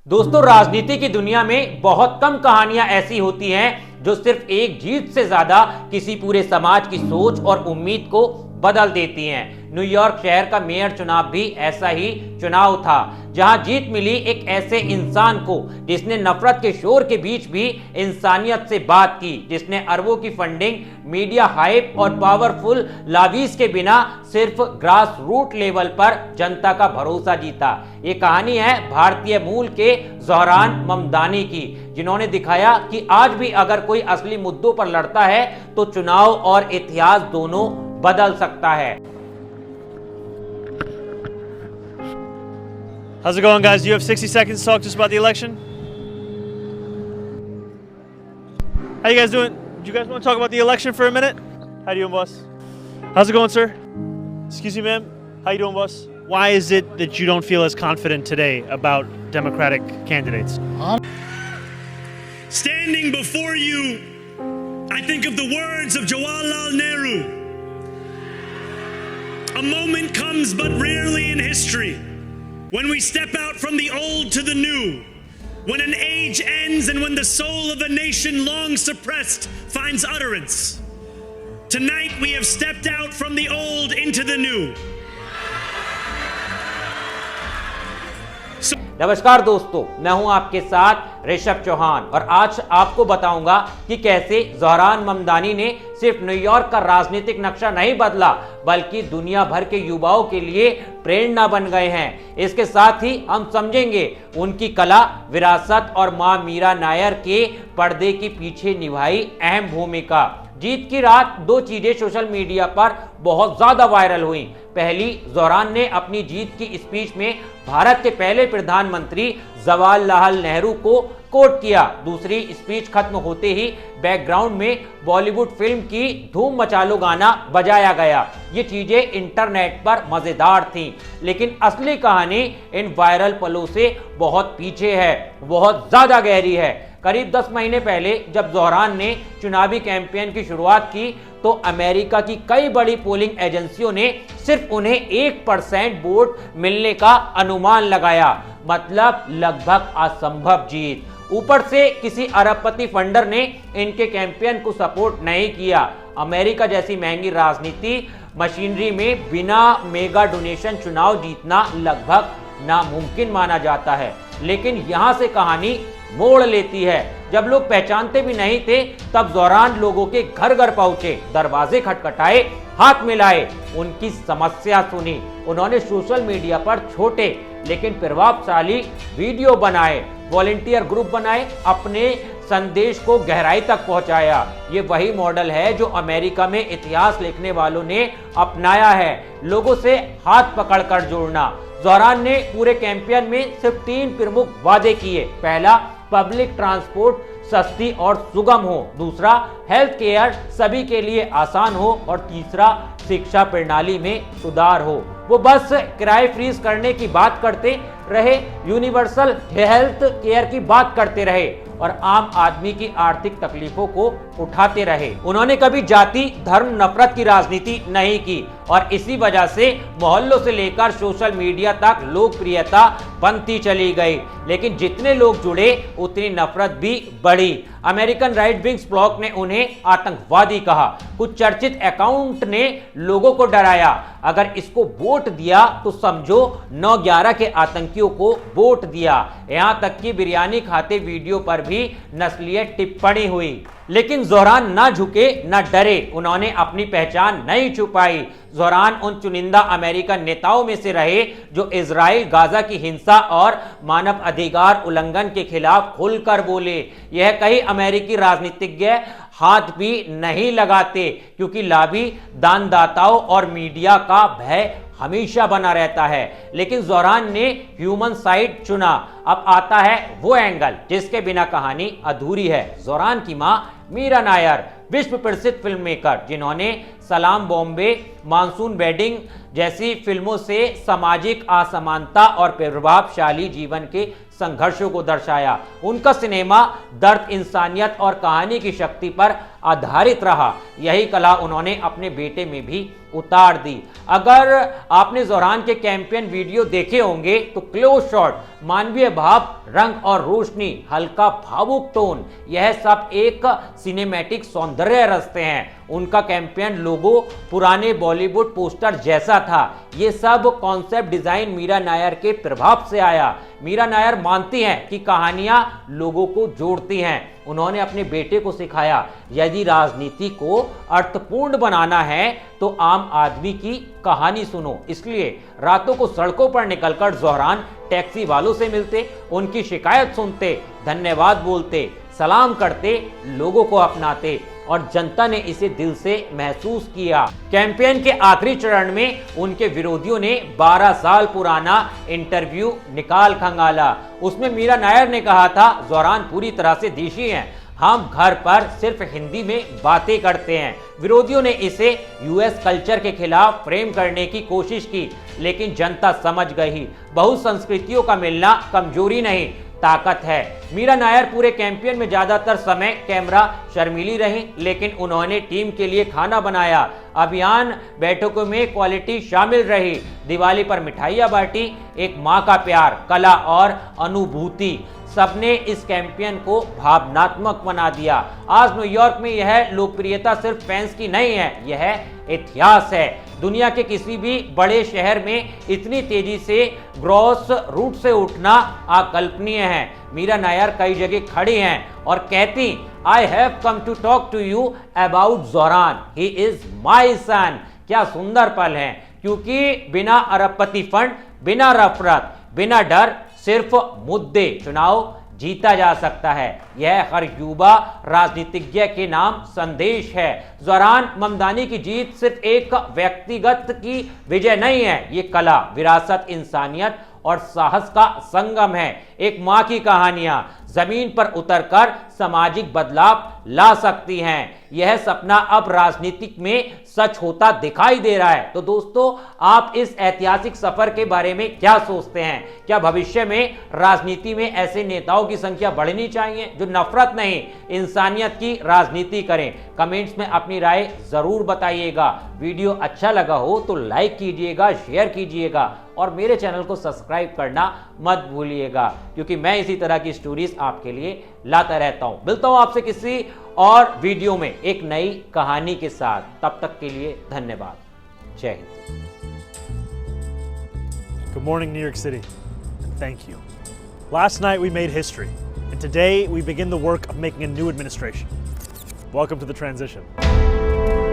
दोस्तों, राजनीति की दुनिया में बहुत कम कहानियां ऐसी होती हैं जो सिर्फ एक जीत से ज्यादा किसी पूरे समाज की सोच और उम्मीद को बदल देती हैं। न्यूयॉर्क शहर का मेयर चुनाव भी ऐसा ही चुनाव था, जहां जीत मिली एक ऐसे इंसान को जिसने नफरत के शोर के बीच भी इंसानियत से बात की, जिसने अरबों की फंडिंग, मीडिया हाइप और पावरफुल लॉबीज के बिना सिर्फ ग्रास रूट लेवल पर जनता का भरोसा जीता। ये कहानी है भारतीय मूल के ज़ोहरान ममदानी की, जिन्होंने दिखाया कि आज भी अगर कोई असली मुद्दों पर लड़ता है तो चुनाव और इतिहास दोनों बदल सकता है। How's it going, guys? You have 60 seconds to talk just about the election. How you guys doing? Do you guys want to talk about the election for a minute? How you doing, boss? How's it going, sir? Excuse me, ma'am. How you doing, boss? Why is it that you don't feel as confident today about Democratic candidates? Standing before you, I think of the words of Jawaharlal Nehru. A moment comes but rarely in history when we step out from the old to the new, when an age ends and when the soul of a nation long suppressed finds utterance. Tonight we have stepped out from the old into the new. नमस्कार दोस्तों, मैं हूं आपके साथ ऋषभ चौहान और आज आपको बताऊंगा कि कैसे ज़ोहरान ममदानी ने सिर्फ न्यूयॉर्क का राजनीतिक नक्शा नहीं बदला बल्कि दुनिया भर के युवाओं के लिए प्रेरणा बन गए हैं। इसके साथ ही हम समझेंगे उनकी कला, विरासत और मां मीरा नायर के पर्दे के पीछे निभाई अहम भूमिका। जीत की रात दो चीजें सोशल मीडिया पर बहुत ज्यादा वायरल हुई। पहली, ज़ोहरान ने अपनी जीत की स्पीच में भारत के पहले प्रधानमंत्री जवाहरलाल नेहरू को कोट किया। दूसरी, स्पीच खत्म होते ही बैकग्राउंड में बॉलीवुड फिल्म की धूम मचा लो गाना बजाया गया। ये चीजें इंटरनेट पर मजेदार थीं, लेकिन असली कहानी इन वायरल पलों से बहुत पीछे है, बहुत ज्यादा गहरी है। करीब 10 महीने पहले जब ज़ोहरान ने चुनावी कैंपेन की शुरुआत की तो अमेरिका की कई बड़ी पोलिंग एजेंसियों ने सिर्फ उन्हें 1% वोट मिलने का अनुमान लगाया, मतलब लगभग असंभव जीत। ऊपर से किसी अरबपति फंडर ने इनके कैंपेन को सपोर्ट नहीं किया। अमेरिका जैसी महंगी राजनीति मशीनरी में बिना मेगा डोनेशन चुनाव जीतना लगभग नामुमकिन माना जाता है। लेकिन यहां से कहानी मोड़ लेती है। जब लोग पहचानते भी नहीं थे तब ज़ोहरान लोगों के घर घर पहुंचे, दरवाजे खटखटाए, हाथ मिलाए, उनकी समस्या सुनी। उन्होंने सोशल मीडिया पर छोटे लेकिन प्रभावशाली वीडियो बनाए, वॉलंटियर ग्रुप बनाए, अपने संदेश को गहराई तक पहुंचाया। ये वही मॉडल है जो अमेरिका में इतिहास लिखने वालों ने अपनाया है, लोगों से हाथ पकड़कर जोड़ना। ज़ोहरान ने पूरे कैंपेन में सिर्फ 3 प्रमुख वादे किए। पहला, पब्लिक ट्रांसपोर्ट सस्ती और सुगम हो। दूसरा, हेल्थ केयर सभी के लिए आसान हो। और तीसरा, शिक्षा प्रणाली में सुधार हो। वो बस किराए फ्रीज करने की बात करते रहे, यूनिवर्सल हेल्थ केयर की बात करते रहे और आम आदमी की आर्थिक तकलीफों को उठाते रहे। उन्होंने कभी जाति, धर्म, नफरत की राजनीति नहीं की और इसी वजह से मोहल्लों से लेकर सोशल मीडिया तक लोकप्रियता बनती चली गई। लेकिन जितने लोग जुड़े उतनी नफरत भी बढ़ी। अमेरिकन राइट विंग्स ब्लॉक ने उन्हें आतंकवादी कहा। कुछ चर्चित अकाउंट ने लोगों को डराया, अगर इसको वोट दिया तो समझो 9/11 के आतंकियों को वोट दिया। यहां तक कि बिरयानी खाते वीडियो पर भी नस्लीय टिप्पणी हुई। लेकिन ज़ोहरान ना झुके ना डरे, उन्होंने अपनी पहचान नहीं छुपाई। ज़ोहरान उन चुनिंदा अमेरिकन नेताओं में से रहे जो इजराइल गाजा की हिंसा और मानव अधिकार उल्लंघन के खिलाफ खुलकर बोले। यह कई अमेरिकी राजनीतिज्ञ हाथ भी नहीं लगाते, क्योंकि लाभी, दानदाताओं और मीडिया का भय हमेशा बना रहता है। लेकिन ज़ोहरान ने ह्यूमन साइड चुना। अब आता है वो एंगल जिसके बिना कहानी अधूरी है। ज़ोहरान की मां मीरा नायर, विश्व प्रसिद्ध फिल्म मेकर, जिन्होंने सलाम बॉम्बे, मानसून वेडिंग जैसी फिल्मों से सामाजिक असमानता और प्रभावशाली जीवन के संघर्षों को दर्शाया। उनका सिनेमा दर्द, इंसानियत और कहानी की शक्ति पर आधारित रहा। यही कला उन्होंने अपने बेटे में भी उतार दी। अगर आपने ज़ोहरान के कैंपेन वीडियो देखे होंगे तो क्लोज शॉट, मानवीय भाव, रंग और रोशनी, हल्का भावुक टोन, यह सब एक सिनेमैटिक सौंदर्य रचते हैं। उनका कैंपेन लोगो पुराने बॉलीवुड पोस्टर जैसा था। ये सब कॉन्सेप्ट डिजाइन मीरा नायर के प्रभाव से आया। मीरा नायर मानती हैं कि कहानियां लोगों को जोड़ती हैं। उन्होंने अपने बेटे को सिखाया, यदि राजनीति को अर्थपूर्ण बनाना है तो आम आदमी की कहानी सुनो। इसलिए रातों को सड़कों पर निकलकर ज़ोहरान टैक्सी वालों से मिलते, उनकी शिकायत सुनते, धन्यवाद बोलते, सलाम करते, लोगों को अपनाते और जनता ने इसे दिल से महसूस किया। कैंपेन के आखिरी चरण में उनके विरोधियों ने 12 साल पुराना इंटरव्यू निकाल खंगाला। उसमें मीरा नायर ने कहा था, ज़ोहरान पूरी तरह से देशी हैं, हम घर पर सिर्फ हिंदी में बातें करते हैं। विरोधियों ने इसे यूएस कल्चर के खिलाफ फ्रेम करने की कोशिश की, लेकिन जनता समझ गई, बहुसंस्कृतियों का मिलना कमजोरी नहीं, ताकत है। मीरा नायर पूरे कैंपेन में ज्यादातर समय कैमरा शर्मीली रही, लेकिन उन्होंने टीम के लिए खाना बनाया। अभियान बैठकों में क्वालिटी शामिल रही, दिवाली पर मिठाइयां बांटी, एक माँ का प्यार, कला और अनुभूति, सबने इस कैंपेन को भावनात्मक बना दिया। आज न्यूयॉर्क में यह लोकप्रियता सिर्फ फैंस की नहीं है, यह इतिहास है। दुनिया के किसी भी बड़े शहर में इतनी तेजी से ग्रॉस रूट से उठना अकल्पनीय है। मीरा नायर कई जगह खड़ी हैं और कहती, I have come to talk to you about Zohran, he is my son. क्या सुंदर पल है, क्योंकि बिना अरबपति फंड, बिना नफरत, बिना डर, सिर्फ मुद्दे चुनाव जीता जा सकता है। यह हर युवा राजनीतिज्ञ के नाम संदेश है। ज़ोहरान ममदानी की जीत सिर्फ एक व्यक्तिगत की विजय नहीं है, ये कला, विरासत, इंसानियत और साहस का संगम है। एक मां की कहानियां जमीन पर उतरकर सामाजिक बदलाव ला सकती हैं। यह सपना अब राजनीतिक में सच होता दिखाई दे रहा है। तो दोस्तों, आप इस ऐतिहासिक सफर के बारे में क्या सोचते हैं? क्या भविष्य में राजनीति में ऐसे नेताओं की संख्या बढ़नी चाहिए जो नफरत नहीं, इंसानियत की राजनीति करें? कमेंट्स में अपनी राय जरूर बताइएगा। वीडियो अच्छा लगा हो तो लाइक कीजिएगा, शेयर कीजिएगा और मेरे चैनल को सब्सक्राइब करना मत भूलिएगा, क्योंकि मैं इसी तरह की स्टोरीज आपके लिए लाता रहता हूं। मिलता हूं आपसे किसी और वीडियो में एक नई कहानी के साथ। तब तक के लिए धन्यवाद। जय Hind. Good morning, New York City, and thank you. Last night we made history, and today we begin the work of making a new administration. Welcome to the transition.